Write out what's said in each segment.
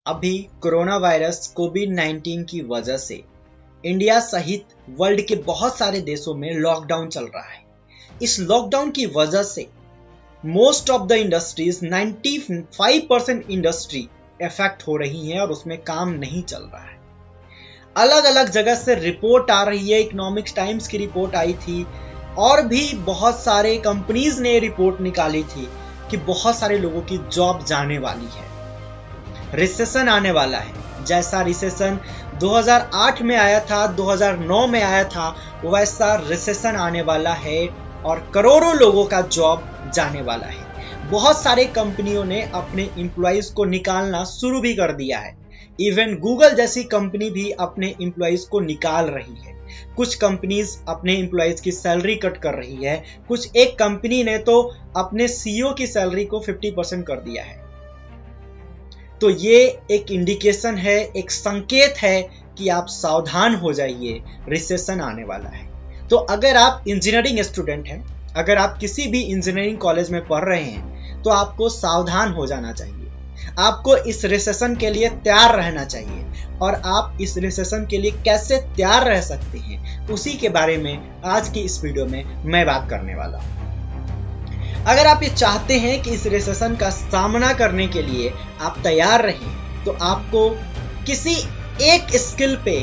अभी corona virus कोविड-19 की वजह से इंडिया सहित वर्ल्ड के बहुत सारे देशों में लॉकडाउन चल रहा है। इस लॉकडाउन की वजह से most of the industries 95% industry effect हो रही है और उसमें काम नहीं चल रहा है। अलग अलग जगह से रिपोर्ट आ रही है, इकोनॉमिक्स टाइम्स की रिपोर्ट आई थी और भी बहुत सारे कंपनीज ने रिपोर्ट निकाली थी कि बहुत सारे लोगों की जॉब जाने वाली है, रिसेशन आने वाला है। जैसा रिसेशन 2008 में आया था, 2009 में आया था, वैसा रिसेशन आने वाला है और करोड़ों लोगों का जॉब जाने वाला है। बहुत सारे कंपनियों ने अपने एम्प्लॉइज को निकालना शुरू भी कर दिया है। इवन गूगल जैसी कंपनी भी अपने एम्प्लॉइज को निकाल रही है। कुछ कंपनीज अपने एम्प्लॉइज की सैलरी कट कर रही है। कुछ एक कंपनी ने तो अपने सीईओ की सैलरी को 50% कर दिया है। तो ये एक इंडिकेशन है, एक संकेत है कि आप सावधान हो जाइए, रिसेशन आने वाला है। तो अगर आप इंजीनियरिंग स्टूडेंट हैं, अगर आप किसी भी इंजीनियरिंग कॉलेज में पढ़ रहे हैं, तो आपको सावधान हो जाना चाहिए। आपको इस रिसेशन के लिए तैयार रहना चाहिए और आप इस रिसेशन के लिए कैसे तैयार रह सकते हैं, उसी के बारे में आज की इस वीडियो में मैं बात करने वाला हूं। अगर आप ये चाहते हैं कि इस रिसेशन का सामना करने के लिए आप तैयार रहें, तो आपको किसी एक स्किल पे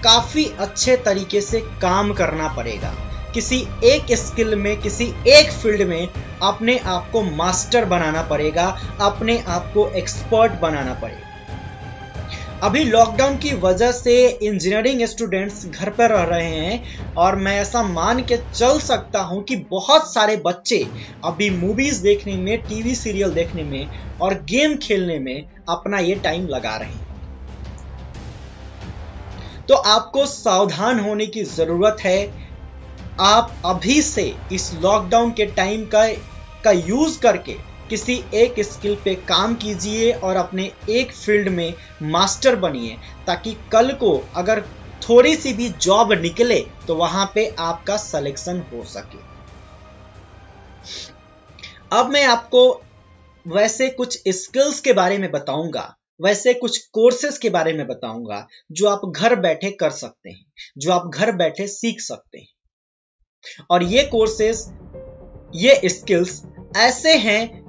काफी अच्छे तरीके से काम करना पड़ेगा। किसी एक स्किल में, किसी एक फील्ड में अपने आप को मास्टर बनाना पड़ेगा, अपने आप को एक्सपर्ट बनाना पड़ेगा। अभी लॉकडाउन की वजह से इंजीनियरिंग स्टूडेंट्स घर पर रह रहे हैं और मैं ऐसा मान के चल सकता हूं कि बहुत सारे बच्चे अभी मूवीज देखने में, टीवी सीरियल देखने में और गेम खेलने में अपना ये टाइम लगा रहे हैं। तो आपको सावधान होने की जरूरत है। आप अभी से इस लॉकडाउन के टाइम का यूज करके किसी एक स्किल पे काम कीजिए और अपने एक फील्ड में मास्टर बनिए, ताकि कल को अगर थोड़ी सी भी जॉब निकले तो वहां पे आपका सिलेक्शन हो सके। अब मैं आपको वैसे कुछ स्किल्स के बारे में बताऊंगा, वैसे कुछ कोर्सेज के बारे में बताऊंगा जो आप घर बैठे कर सकते हैं, जो आप घर बैठे सीख सकते हैं। और ये कोर्सेज, ये स्किल्स ऐसे हैं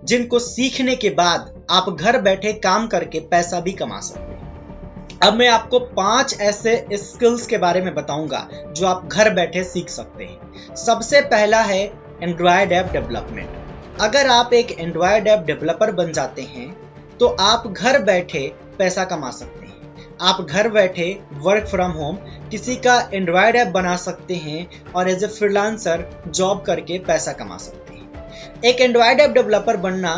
जिनको सीखने के बाद आप घर बैठे काम करके पैसा भी कमा सकते हैं। अब मैं आपको 5 ऐसे स्किल्स के बारे में बताऊंगा जो आप घर बैठे सीख सकते हैं। सबसे पहला है एंड्रॉयड ऐप डेवलपमेंट। अगर आप एक एंड्रॉयड ऐप डेवलपर बन जाते हैं तो आप घर बैठे पैसा कमा सकते हैं। आप घर बैठे वर्क फ्रॉम होम किसी का एंड्रॉयड ऐप बना सकते हैं और एज ए फ्रीलांसर जॉब करके पैसा कमा सकते हैं। एक एंड्रॉयड ऐप डेवलपर बनना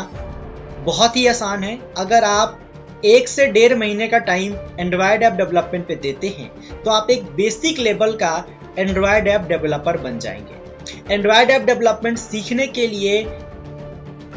बहुत ही आसान है। अगर आप 1 से 1.5 महीने का टाइम एंड्रॉयड ऐप डेवलपमेंट पे देते हैं तो आप एक बेसिक लेवल का एंड्रॉयड ऐप डेवलपर बन जाएंगे। एंड्रॉयड ऐप डेवलपमेंट सीखने के लिए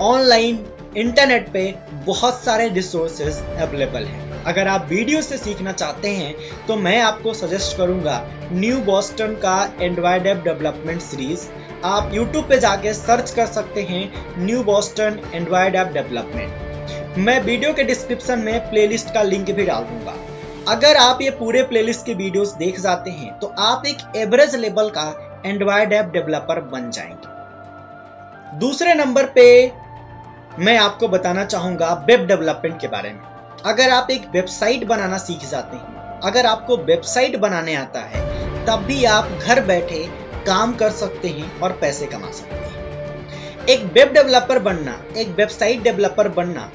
ऑनलाइन इंटरनेट पे बहुत सारे रिसोर्सेज अवेलेबल हैं। अगर आप वीडियो से सीखना चाहते हैं तो मैं आपको सजेस्ट करूंगा न्यू बॉस्टन का एंड्रॉयड ऐप डेवलपमेंट सीरीज। आप YouTube पे जाके सर्च कर सकते हैं new Boston Android app development. मैं वीडियो के डिस्क्रिप्शन में प्लेलिस्ट का लिंक भी डाल दूंगा। अगर आप ये पूरे प्लेलिस्ट के वीडियोस देख जाते हैं तो आप एक एवरेज लेवल का एंड्रॉयड ऐप डेवलपर बन जाएंगे। दूसरे नंबर पे मैं आपको बताना चाहूंगा वेब डेवलपमेंट के बारे में। अगर आप एक वेबसाइट बनाना सीख जाते हैं, अगर आपको वेबसाइट बनाने आता है, तब भी आप घर बैठे काम कर सकते हैं और पैसे कमा सकते हैं। एक वेब डेवलपर बनना, एक वेबसाइट डेवलपर बनना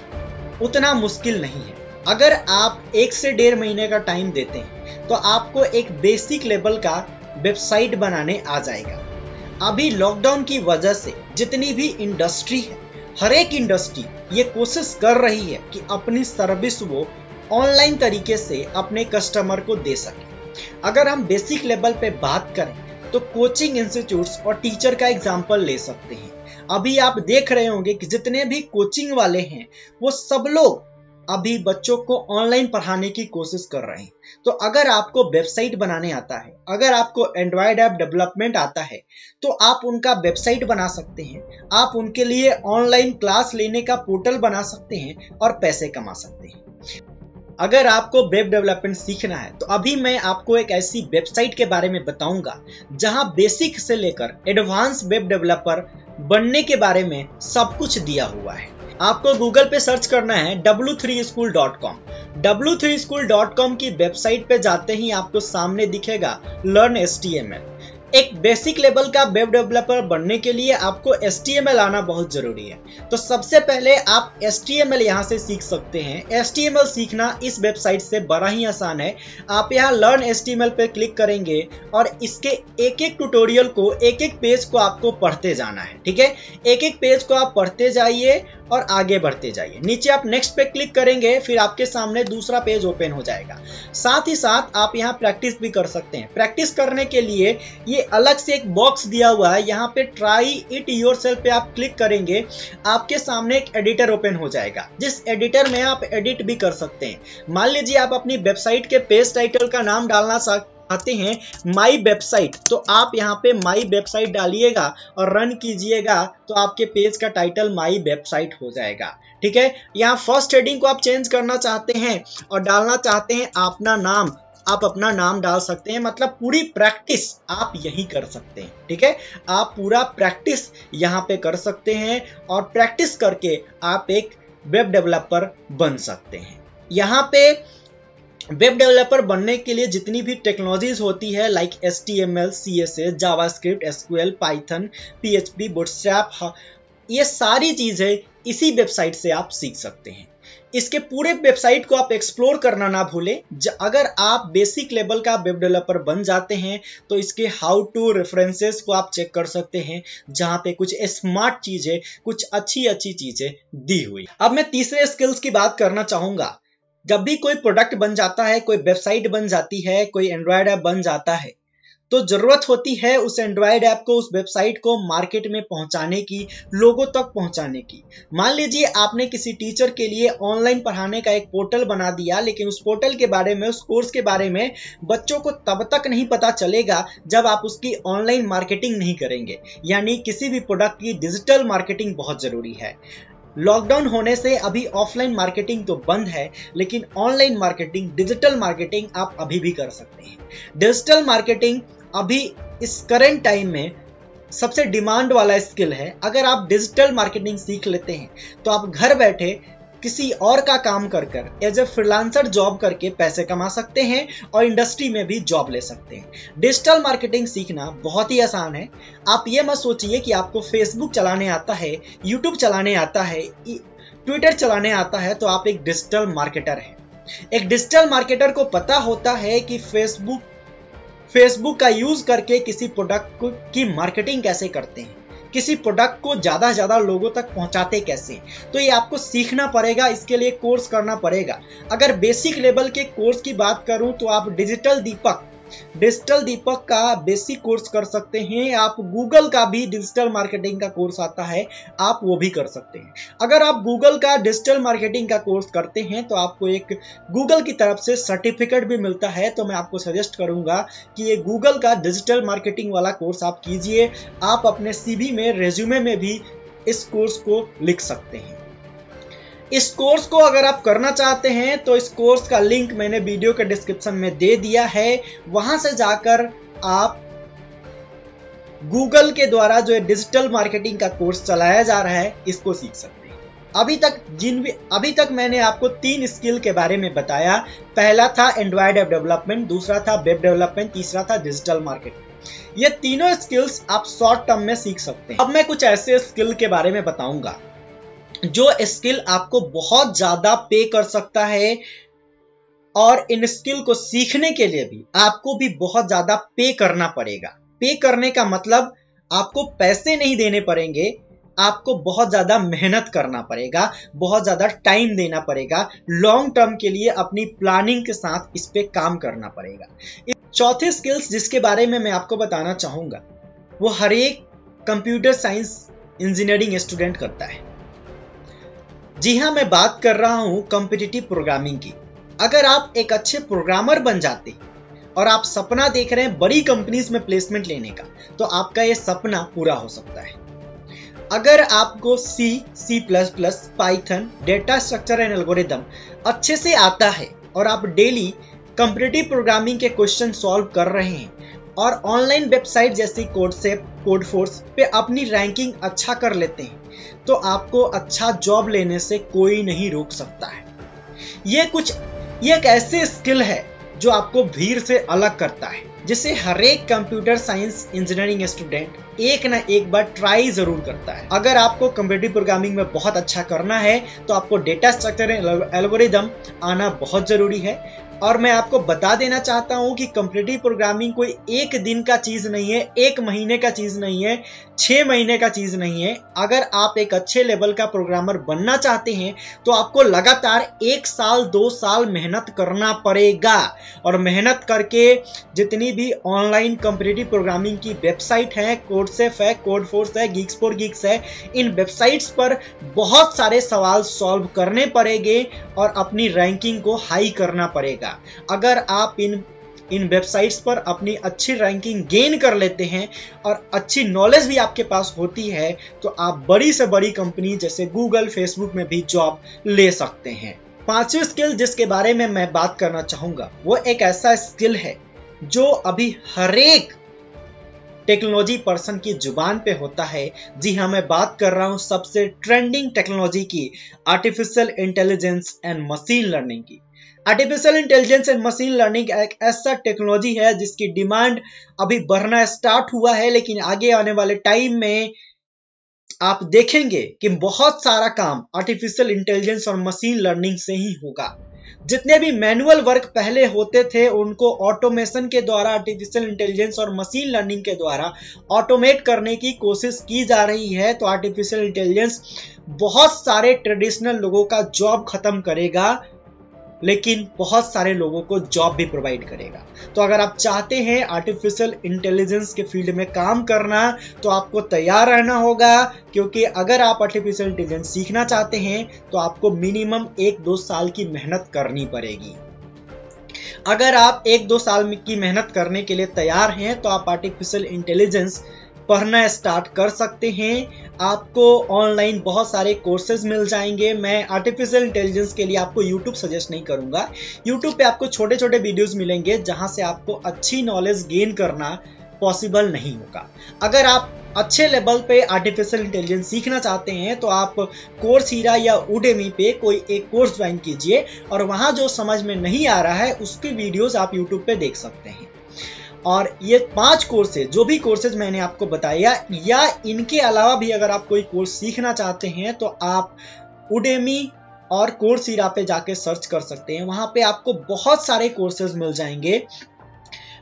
उतना मुश्किल नहीं है। अगर आप 1 से 1.5 महीने का टाइम देते हैं तो आपको एक बेसिक लेवल का वेबसाइट बनाने आ जाएगा। अभी लॉकडाउन की वजह से जितनी भी इंडस्ट्री है, हर एक इंडस्ट्री ये कोशिश कर रही है कि अपनी सर्विस वो ऑनलाइन तरीके से अपने कस्टमर को दे सके। अगर हम बेसिक लेवल पे बात करें तो कोचिंग इंस्टीट्यूट्स और टीचर का एग्जांपल ले सकते हैं। अभी आप देख रहे होंगे कि जितने भी कोचिंग वाले हैं वो सब लोग अभी बच्चों को ऑनलाइन पढ़ाने की कोशिश कर रहे हैं। तो अगर आपको वेबसाइट बनाने आता है, अगर आपको एंड्रॉयड ऐप डेवलपमेंट आता है, तो आप उनका वेबसाइट बना सकते हैं, आप उनके लिए ऑनलाइन क्लास लेने का पोर्टल बना सकते हैं और पैसे कमा सकते हैं। अगर आपको वेब डेवलपमेंट सीखना है तो अभी मैं आपको एक ऐसी वेबसाइट के बारे में बताऊंगा जहां बेसिक से लेकर एडवांस वेब डेवलपर बनने के बारे में सब कुछ दिया हुआ है। आपको गूगल पे सर्च करना है w3school.com। w3school.com की वेबसाइट पे जाते ही आपको सामने दिखेगा लर्न HTML। एक बेसिक लेवल का वेब डेवलपर बनने के लिए आपको HTML आना बहुत जरूरी है। तो सबसे पहले आप HTML यहाँ से सीख सकते हैं। HTML सीखना इस वेबसाइट से बड़ा ही आसान है। आप यहाँ लर्न HTML पे क्लिक करेंगे और इसके एक एक ट्यूटोरियल को, एक एक पेज को आपको पढ़ते जाना है। ठीक है, एक एक पेज को आप पढ़ते जाइए और आगे बढ़ते जाइए। नीचे आप नेक्स्ट पे क्लिक करेंगे, फिर आपके सामने दूसरा पेज ओपन हो जाएगा। साथ ही साथ आप यहाँ प्रैक्टिस भी कर सकते हैं। प्रैक्टिस करने के लिए ये अलग से एक बॉक्स दिया हुआ है, यहाँ पे ट्राई इट योरसेल्फ पे आप क्लिक करेंगे, आपके सामने एक एडिटर ओपन हो जाएगा, जिस एडिटर में आप एडिट भी कर सकते हैं। मान लीजिए आप अपनी वेबसाइट के पेज टाइटल का नाम डालना चाहते हैं माई वेबसाइट, तो आप यहाँ पे माई वेबसाइट डालिएगा और रन कीजिएगा तो आपके पेज का टाइटल माई वेबसाइट हो जाएगा। ठीक है, यहाँ फर्स्ट हेडिंग को आप चेंज करना चाहते हैं और डालना चाहते हैं अपना नाम, आप अपना नाम डाल सकते हैं। मतलब पूरी प्रैक्टिस आप यही कर सकते हैं। ठीक है, आप पूरा प्रैक्टिस यहाँ पे कर सकते हैं और प्रैक्टिस करके आप एक वेब डेवलपर बन सकते हैं। यहाँ पे वेब डेवलपर बनने के लिए जितनी भी टेक्नोलॉजीज होती है like HTML, CSS, JavaScript, SQL, Python, PHP, bootstrap, ये सारी चीजें इसी वेबसाइट से आप सीख सकते हैं। इसके पूरे वेबसाइट को आप एक्सप्लोर करना ना भूलें। अगर आप बेसिक लेवल का वेब डेवलपर बन जाते हैं तो इसके हाउ टू रेफरेंसेस को आप चेक कर सकते हैं, जहां पे कुछ स्मार्ट चीजें, कुछ अच्छी अच्छी चीजें दी हुई। अब मैं तीसरे स्किल्स की बात करना चाहूंगा। जब भी कोई प्रोडक्ट बन जाता है, कोई वेबसाइट बन जाती है, कोई एंड्रॉयड ऐप बन जाता है, तो जरूरत होती है उस एंड्रॉयड ऐप को, उस वेबसाइट को मार्केट में पहुंचाने की, लोगों तक पहुंचाने की। मान लीजिए आपने किसी टीचर के लिए ऑनलाइन पढ़ाने का एक पोर्टल बना दिया, लेकिन उस पोर्टल के बारे में, उस कोर्स के बारे में बच्चों को तब तक नहीं पता चलेगा जब आप उसकी ऑनलाइन मार्केटिंग नहीं करेंगे। यानी किसी भी प्रोडक्ट की डिजिटल मार्केटिंग बहुत जरूरी है। लॉकडाउन होने से अभी ऑफलाइन मार्केटिंग तो बंद है, लेकिन ऑनलाइन मार्केटिंग, डिजिटल मार्केटिंग आप अभी भी कर सकते हैं। डिजिटल मार्केटिंग अभी इस करंट टाइम में सबसे डिमांड वाला स्किल है। अगर आप डिजिटल मार्केटिंग सीख लेते हैं तो आप घर बैठे किसी और का काम कर एज ए फ्रीलांसर जॉब करके पैसे कमा सकते हैं और इंडस्ट्री में भी जॉब ले सकते हैं। डिजिटल मार्केटिंग सीखना बहुत ही आसान है। आप ये मत सोचिए कि आपको फेसबुक चलाने आता है, यूट्यूब चलाने आता है, ट्विटर चलाने आता है तो आप एक डिजिटल मार्केटर हैं। एक डिजिटल मार्केटर को पता होता है कि फेसबुक का यूज करके किसी प्रोडक्ट की मार्केटिंग कैसे करते हैं, किसी प्रोडक्ट को ज्यादा से ज्यादा लोगों तक पहुंचाते कैसे। तो ये आपको सीखना पड़ेगा, इसके लिए कोर्स करना पड़ेगा। अगर बेसिक लेवल के कोर्स की बात करूं तो आप डिजिटल दीपक का बेसिक कोर्स कर सकते हैं। आप गूगल का भी डिजिटल मार्केटिंग का कोर्स आता है, आप वो भी कर सकते हैं। अगर आप गूगल का डिजिटल मार्केटिंग का कोर्स करते हैं तो आपको एक गूगल की तरफ से सर्टिफिकेट भी मिलता है। तो मैं आपको सजेस्ट करूंगा कि ये गूगल का डिजिटल मार्केटिंग वाला कोर्स आप कीजिए। आप अपने CV में, रेज्यूमे में भी इस कोर्स को लिख सकते हैं। इस कोर्स को अगर आप करना चाहते हैं तो इस कोर्स का लिंक मैंने वीडियो के डिस्क्रिप्शन में दे दिया है। वहां से जाकर आप गूगल के द्वारा जो डिजिटल मार्केटिंग का कोर्स चलाया जा रहा है, इसको सीख सकते हैं। अभी तक मैंने आपको 3 स्किल के बारे में बताया। पहला था एंड्रॉयड ऐप डेवलपमेंट, दूसरा था वेब डेवलपमेंट, तीसरा था डिजिटल मार्केटिंग। ये तीनों स्किल्स आप शॉर्ट टर्म में सीख सकते हैं। अब मैं कुछ ऐसे स्किल के बारे में बताऊंगा जो स्किल आपको बहुत ज्यादा पे कर सकता है, और इन स्किल को सीखने के लिए भी आपको भी बहुत ज्यादा पे करना पड़ेगा। पे करने का मतलब आपको पैसे नहीं देने पड़ेंगे, आपको बहुत ज्यादा मेहनत करना पड़ेगा, बहुत ज्यादा टाइम देना पड़ेगा। लॉन्ग टर्म के लिए अपनी प्लानिंग के साथ इस पे काम करना पड़ेगा। चौथी स्किल्स जिसके बारे में मैं आपको बताना चाहूंगा, वो हर एक कंप्यूटर साइंस इंजीनियरिंग स्टूडेंट करता है। जी हाँ, मैं बात कर रहा हूँ कॉम्पिटिटिव प्रोग्रामिंग की। अगर आप एक अच्छे प्रोग्रामर बन जाते और आप सपना देख रहे हैं बड़ी कंपनीज में प्लेसमेंट लेने का, तो आपका ये सपना पूरा हो सकता है। अगर आपको C++, Python, data structure and algorithm अच्छे से आता है और आप डेली कॉम्पिटिटिव प्रोग्रामिंग के क्वेश्चन सॉल्व कर रहे हैं और ऑनलाइन वेबसाइट जैसी कोडसेप, कोडफोर्स पे अपनी रैंकिंग अच्छा कर लेते हैं, तो आपको अच्छा जॉब लेने से कोई नहीं रोक सकता है। ये एक ऐसे स्किल है जो आपको भीड़ से अलग करता है, जिसे हर एक कंप्यूटर साइंस इंजीनियरिंग स्टूडेंट एक ना एक बार ट्राई जरूर करता है। अगर आपको कॉम्पिटिटिव प्रोग्रामिंग में बहुत अच्छा करना है तो आपको डेटा स्ट्रक्चर एल्गोरिदम आना बहुत जरूरी है। और मैं आपको बता देना चाहता हूं कि कॉम्पिटिटिव प्रोग्रामिंग कोई एक दिन का चीज नहीं है, एक महीने का चीज नहीं है, 6 महीने का चीज नहीं है। अगर आप एक अच्छे लेवल का प्रोग्रामर बनना चाहते हैं तो आपको लगातार 1 साल 2 साल मेहनत करना पड़ेगा। और मेहनत करके जितनी भी ऑनलाइन कॉम्पिटिटिव प्रोग्रामिंग की वेबसाइट है, कोडसेप है, कोडफोर्स है, Geeks for Geeks है, इन वेबसाइट्स पर बहुत सारे सवाल सॉल्व करने पड़ेंगे और अपनी रैंकिंग को हाई करना पड़ेगा। अगर आप इन वेबसाइट्स पर अपनी अच्छी रैंकिंग गेन कर लेते हैं और अच्छी नॉलेज भी आपके पास होती है, तो आप बड़ी से बड़ी कंपनी जैसे गूगल, फेसबुक में भी जॉब ले सकते हैं। 5वीं स्किल जिसके बारे में मैं बात करना चाहूंगा, वो एक ऐसा स्किल है जो अभी हर एक टेक्नोलॉजी पर्सन की जुबान पे होता है। जी हाँ, मैं बात कर रहा हूं सबसे ट्रेंडिंग टेक्नोलॉजी की, artificial intelligence and machine learning की। Artificial intelligence and machine learning एक ऐसा टेक्नोलॉजी है जिसकी डिमांड अभी बढ़ना स्टार्ट हुआ है, लेकिन आगे आने वाले टाइम में आप देखेंगे कि बहुत सारा काम आर्टिफिशियल इंटेलिजेंस और मशीन लर्निंग से ही होगा। जितने भी मैनुअल वर्क पहले होते थे उनको ऑटोमेशन के द्वारा, आर्टिफिशियल इंटेलिजेंस और मशीन लर्निंग के द्वारा ऑटोमेट करने की कोशिश की जा रही है। तो आर्टिफिशियल इंटेलिजेंस बहुत सारे ट्रेडिशनल लोगों का जॉब खत्म करेगा, लेकिन बहुत सारे लोगों को जॉब भी प्रोवाइड करेगा। तो अगर आप चाहते हैं आर्टिफिशियल इंटेलिजेंस के फील्ड में काम करना, तो आपको तैयार रहना होगा, क्योंकि अगर आप आर्टिफिशियल इंटेलिजेंस सीखना चाहते हैं तो आपको मिनिमम 1-2 साल की मेहनत करनी पड़ेगी। अगर आप 1-2 साल की मेहनत करने के लिए तैयार हैं तो आप आर्टिफिशियल इंटेलिजेंस पढ़ना स्टार्ट कर सकते हैं। आपको ऑनलाइन बहुत सारे कोर्सेज मिल जाएंगे। मैं आर्टिफिशियल इंटेलिजेंस के लिए आपको YouTube सजेस्ट नहीं करूंगा। YouTube पे आपको छोटे छोटे वीडियोस मिलेंगे जहां से आपको अच्छी नॉलेज गेन करना पॉसिबल नहीं होगा। अगर आप अच्छे लेवल पे आर्टिफिशियल इंटेलिजेंस सीखना चाहते हैं तो आप कोर्सेरा या Udemy पे कोई एक कोर्स ज्वाइन कीजिए और वहां जो समझ में नहीं आ रहा है उसकी वीडियोस आप YouTube पे देख सकते हैं। और ये 5 कोर्सेज, जो भी कोर्सेज मैंने आपको बताया, या इनके अलावा भी अगर आप कोई कोर्स सीखना चाहते हैं तो आप Udemy और कोर्सेरा पे जाके सर्च कर सकते हैं। वहां पे आपको बहुत सारे कोर्सेज मिल जाएंगे।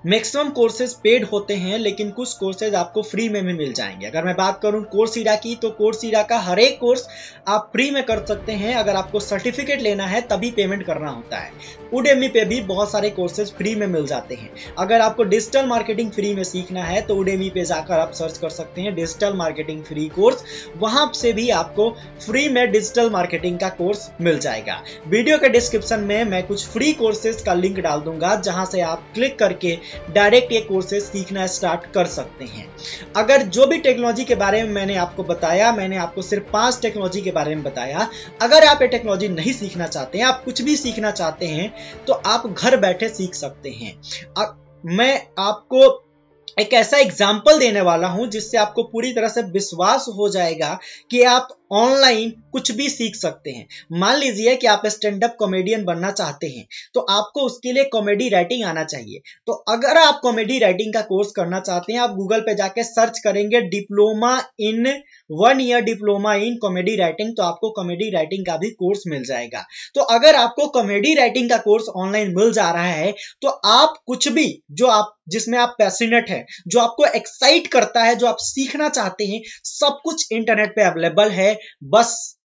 मैक्सिमम कोर्सेज पेड होते हैं, लेकिन कुछ कोर्सेज आपको फ्री में भी मिल जाएंगे। अगर मैं बात करूं कोर्सेरा की, तो कोर्सेरा का हर एक कोर्स आप फ्री में कर सकते हैं। अगर आपको सर्टिफिकेट लेना है तभी पेमेंट करना होता है। Udemy पे भी बहुत सारे कोर्सेज फ्री में मिल जाते हैं। अगर आपको डिजिटल मार्केटिंग फ्री में सीखना है तो Udemy पे जाकर आप सर्च कर सकते हैं डिजिटल मार्केटिंग फ्री कोर्स। वहां से भी आपको फ्री में डिजिटल मार्केटिंग का कोर्स मिल जाएगा। वीडियो के डिस्क्रिप्शन में मैं कुछ फ्री कोर्सेज का लिंक डाल दूंगा, जहां से आप क्लिक करके डायरेक्ट ये कोर्सेज सीखना स्टार्ट कर सकते हैं। अगर जो भी टेक्नोलॉजी के बारे में मैंने आपको बताया, मैंने आपको सिर्फ 5 टेक्नोलॉजी के बारे में बताया। अगर आप ये टेक्नोलॉजी नहीं सीखना चाहते हैं, आप कुछ भी सीखना चाहते हैं, तो आप घर बैठे सीख सकते हैं। मैं आपको एक ऐसा एग्जाम्पल देने वाला हूं जिससे आपको पूरी तरह से विश्वास हो जाएगा कि आप ऑनलाइन कुछ भी सीख सकते हैं। मान लीजिए कि आप स्टैंड अप कॉमेडियन बनना चाहते हैं, तो आपको उसके लिए कॉमेडी राइटिंग आना चाहिए। तो अगर आप कॉमेडी राइटिंग का कोर्स करना चाहते हैं, आप गूगल पे जाके सर्च करेंगे diploma in 1 year diploma in comedy writing, तो आपको कॉमेडी राइटिंग का भी कोर्स मिल जाएगा। तो अगर आपको कॉमेडी राइटिंग का कोर्स ऑनलाइन मिल जा रहा है, तो आप कुछ भी जिसमें आप पैशनेट है, जो आपको एक्साइट करता है, जो आप सीखना चाहते हैं, सब कुछ इंटरनेट पे अवेलेबल है। बस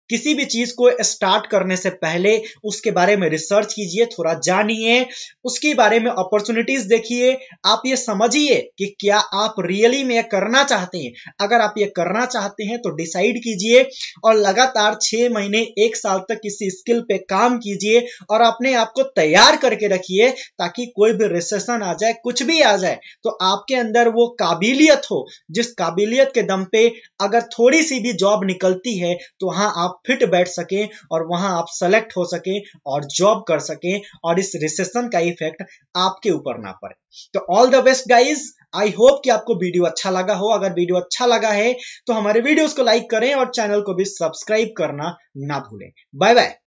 किसी भी चीज को स्टार्ट करने से पहले उसके बारे में रिसर्च कीजिए, थोड़ा जानिए, उसके बारे में अपॉर्चुनिटीज देखिए। आप ये समझिए कि क्या आप रियली में ये करना चाहते हैं। अगर आप ये करना चाहते हैं तो डिसाइड कीजिए और लगातार 6 महीने 1 साल तक किसी स्किल पे काम कीजिए और अपने आप को तैयार करके रखिए, ताकि कोई भी रिसेशन आ जाए, कुछ भी आ जाए, तो आपके अंदर वो काबिलियत हो, जिस काबिलियत के दम पे अगर थोड़ी सी भी जॉब निकलती है तो वहां आप फिट बैठ सके और वहां आप सेलेक्ट हो सके और जॉब कर सके और इस रिसेशन का इफेक्ट आपके ऊपर ना पड़े। तो all the best guys. I hope कि आपको वीडियो अच्छा लगा हो। अगर वीडियो अच्छा लगा है तो हमारे वीडियोस को लाइक करें और चैनल को भी सब्सक्राइब करना ना भूलें। Bye bye.